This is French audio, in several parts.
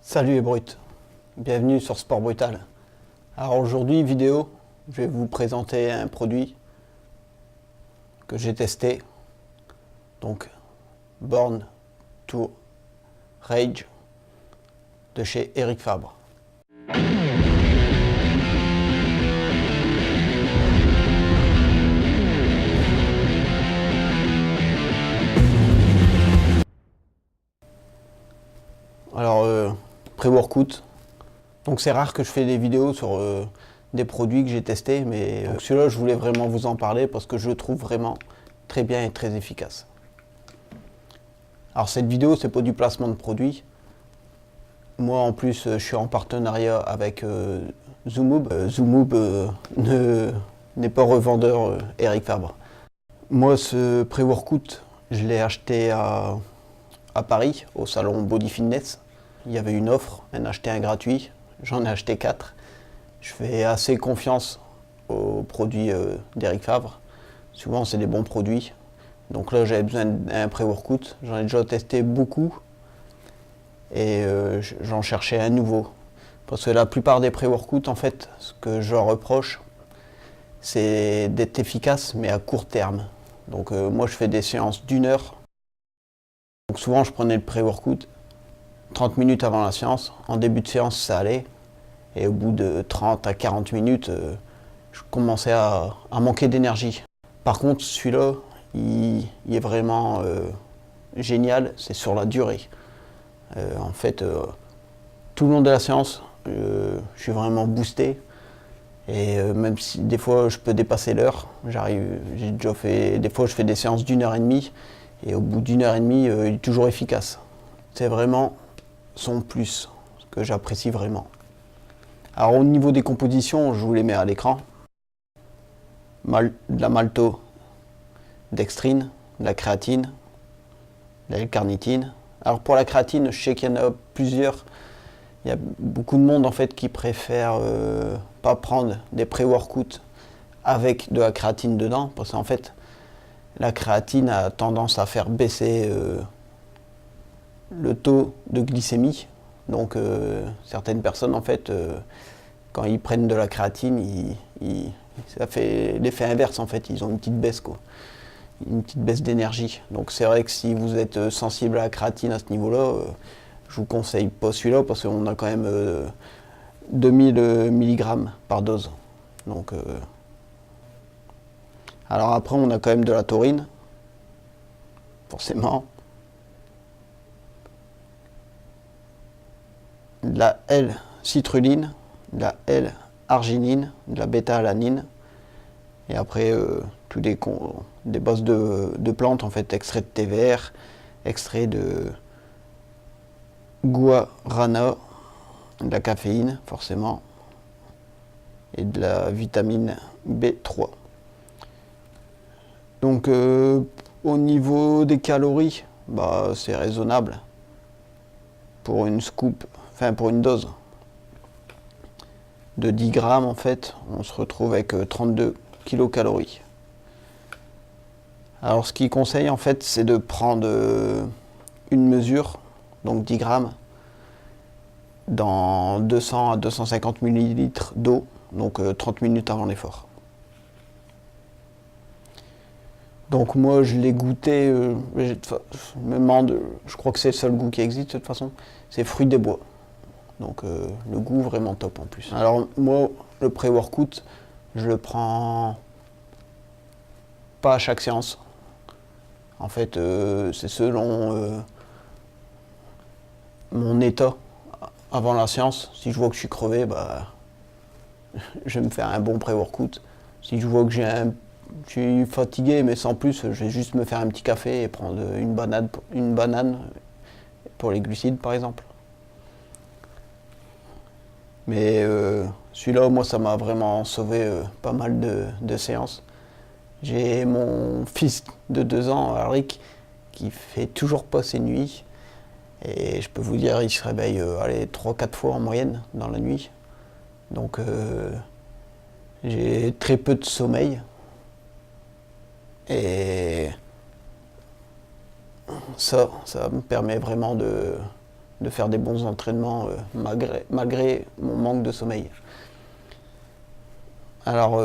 Salut les brutes, bienvenue sur Sport Brutal. Alors aujourd'hui, vidéo, je vais vous présenter un produit que j'ai testé. Donc, Born to Rage de chez Eric Fabre. Alors, pré-workout. Donc c'est rare que je fais des vidéos sur des produits que j'ai testés, mais celui-là je voulais vraiment vous en parler parce que je le trouve vraiment très bien et très efficace. Alors cette vidéo c'est pas du placement de produits. Moi en plus je suis en partenariat avec Zoomoob. Zoomoob n'est pas revendeur Eric Fabre. Moi ce pré-workout je l'ai acheté à Paris au salon Body Fitness. Il y avait une offre, un acheté un gratuit. J'en ai acheté 4. Je fais assez confiance aux produits d'Eric Fabre. Souvent, c'est des bons produits. Donc là, j'avais besoin d'un pré-workout. J'en ai déjà testé beaucoup. Et j'en cherchais un nouveau. Parce que la plupart des pré-workouts, en fait, ce que je leur reproche, c'est d'être efficace, mais à court terme. Donc moi, je fais des séances d'1 heure. Donc souvent, je prenais le pré-workout 30 minutes avant la séance. En début de séance, ça allait. Et au bout de 30 à 40 minutes, je commençais à manquer d'énergie. Par contre, celui-là, il est vraiment génial, c'est sur la durée. En fait, tout le long de la séance, je suis vraiment boosté. Et même si des fois je peux dépasser l'heure, j'ai déjà fait, des fois je fais des séances d'1 heure et demie. Et au bout d'1 heure et demie, il est toujours efficace. C'est vraiment son plus, ce que j'apprécie vraiment. Alors au niveau des compositions, je vous les mets à l'écran. De la maltodextrine, de la créatine, de la L-carnitine. Alors pour la créatine, je sais qu'il y en a plusieurs. Il y a beaucoup de monde en fait qui préfère pas prendre des pré-workouts avec de la créatine dedans, parce qu'en fait la créatine a tendance à faire baisser le taux de glycémie. Donc certaines personnes en fait quand ils prennent de la créatine, ça fait l'effet inverse en fait, ils ont une petite baisse quoi. Une petite baisse d'énergie. Donc c'est vrai que si vous êtes sensible à la créatine à ce niveau-là, je vous conseille pas celui-là parce qu'on a quand même 2000 mg par dose. Donc alors après on a quand même de la taurine, forcément. De la L-citrulline, de la L-arginine, de la bêta-alanine, et après tous des bases de plantes, en fait, extrait de thé vert, extrait de guarana, de la caféine, forcément, et de la vitamine B3. Donc au niveau des calories, bah, c'est raisonnable pour une scoop. Enfin, pour une dose de 10 grammes, en fait, on se retrouve avec 32 kilocalories. Alors, ce qu'il conseille, en fait, c'est de prendre une mesure, donc 10 grammes, dans 200 à 250 millilitres d'eau, donc 30 minutes avant l'effort. Donc moi, je l'ai goûté, je me demande, je crois que c'est le seul goût qui existe de toute façon, c'est fruits des bois. Donc le goût vraiment top en plus. Alors moi, le pré-workout, je le prends pas à chaque séance. En fait, c'est selon mon état avant la séance. Si je vois que je suis crevé, bah, je vais me faire un bon pré-workout. Si je vois que je suis fatigué, mais sans plus, je vais juste me faire un petit café et prendre une banane pour les glucides par exemple. Mais celui-là, moi, ça m'a vraiment sauvé pas mal de séances. J'ai mon fils de 2 ans, Alric, qui fait toujours pas ses nuits. Et je peux vous dire, il se réveille 3-4 fois en moyenne dans la nuit. Donc j'ai très peu de sommeil. Et ça me permet vraiment de de faire des bons entraînements malgré mon manque de sommeil. Alors,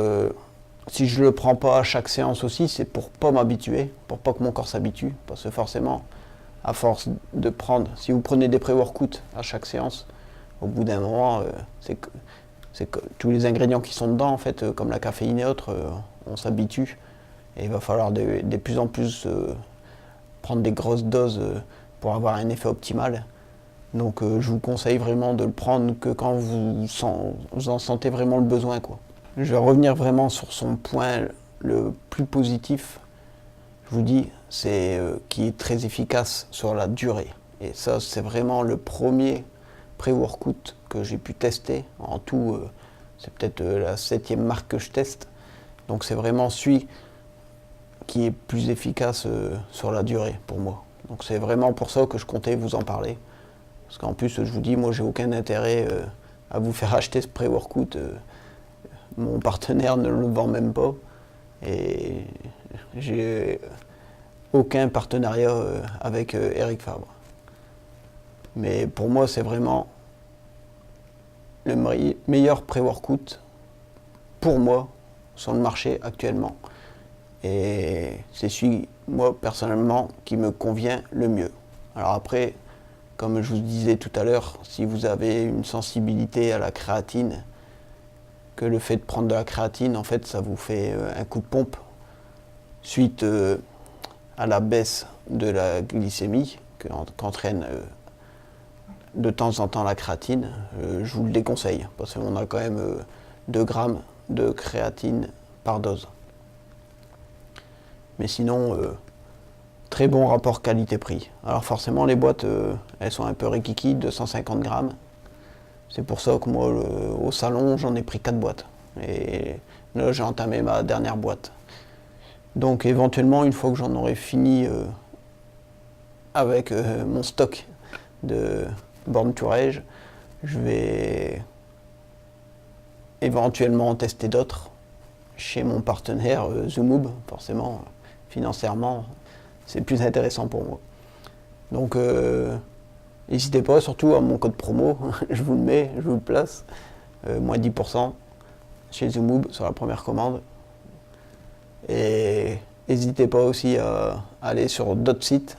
si je ne le prends pas à chaque séance aussi, c'est pour pas m'habituer, pour pas que mon corps s'habitue, parce que forcément, à force de prendre, si vous prenez des pré-workouts à chaque séance, au bout d'un moment, c'est que tous les ingrédients qui sont dedans, en fait, comme la caféine et autres, on s'habitue. Et il va falloir de plus en plus prendre des grosses doses pour avoir un effet optimal. Donc je vous conseille vraiment de le prendre que quand vous en sentez vraiment le besoin, quoi. Je vais revenir vraiment sur son point le plus positif, je vous dis, c'est qui est très efficace sur la durée. Et ça, c'est vraiment le premier pré-workout que j'ai pu tester. En tout, c'est peut-être la 7e marque que je teste. Donc c'est vraiment celui qui est plus efficace sur la durée pour moi. Donc c'est vraiment pour ça que je comptais vous en parler. Parce qu'en plus, je vous dis, moi j'ai aucun intérêt à vous faire acheter ce pré-workout. Mon partenaire ne le vend même pas. Et j'ai aucun partenariat avec Eric Fabre. Mais pour moi, c'est vraiment le meilleur pré-workout pour moi sur le marché actuellement. Et c'est celui, moi, personnellement, qui me convient le mieux. Alors après, comme je vous disais tout à l'heure, si vous avez une sensibilité à la créatine, que le fait de prendre de la créatine, en fait, ça vous fait un coup de pompe suite à la baisse de la glycémie qu'entraîne de temps en temps la créatine, je vous le déconseille, parce qu'on a quand même 2 grammes de créatine par dose. Mais sinon, très bon rapport qualité-prix. Alors forcément, les boîtes, elles sont un peu rikiki, 250 grammes. C'est pour ça que moi, au salon, j'en ai pris 4 boîtes. Et là, j'ai entamé ma dernière boîte. Donc éventuellement, une fois que j'en aurai fini avec mon stock de Born to Rage, je vais éventuellement en tester d'autres chez mon partenaire Zoomob, forcément, financièrement, c'est plus intéressant pour moi. Donc n'hésitez pas, surtout à mon code promo, je vous le mets, je vous le place, moins 10% chez Zoomob sur la première commande. Et n'hésitez pas aussi à aller sur d'autres sites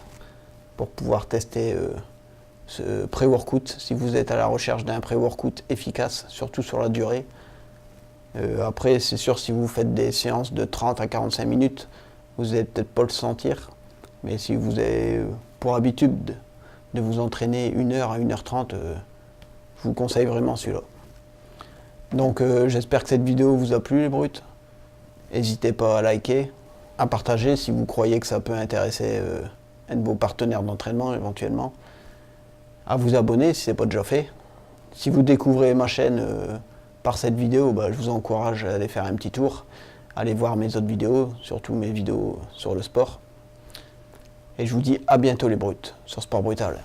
pour pouvoir tester ce pré-workout si vous êtes à la recherche d'un pré-workout efficace, surtout sur la durée. Après, c'est sûr, si vous faites des séances de 30 à 45 minutes, vous n'allez peut-être pas le sentir. Mais si vous avez pour habitude de vous entraîner 1 heure à 1h30, je vous conseille vraiment celui-là. Donc j'espère que cette vidéo vous a plu, les brutes. N'hésitez pas à liker, à partager si vous croyez que ça peut intéresser un de vos partenaires d'entraînement éventuellement. À vous abonner si ce n'est pas déjà fait. Si vous découvrez ma chaîne par cette vidéo, je vous encourage à aller faire un petit tour. Allez voir mes autres vidéos, surtout mes vidéos sur le sport. Et je vous dis à bientôt les brutes, sur Sport Brutal.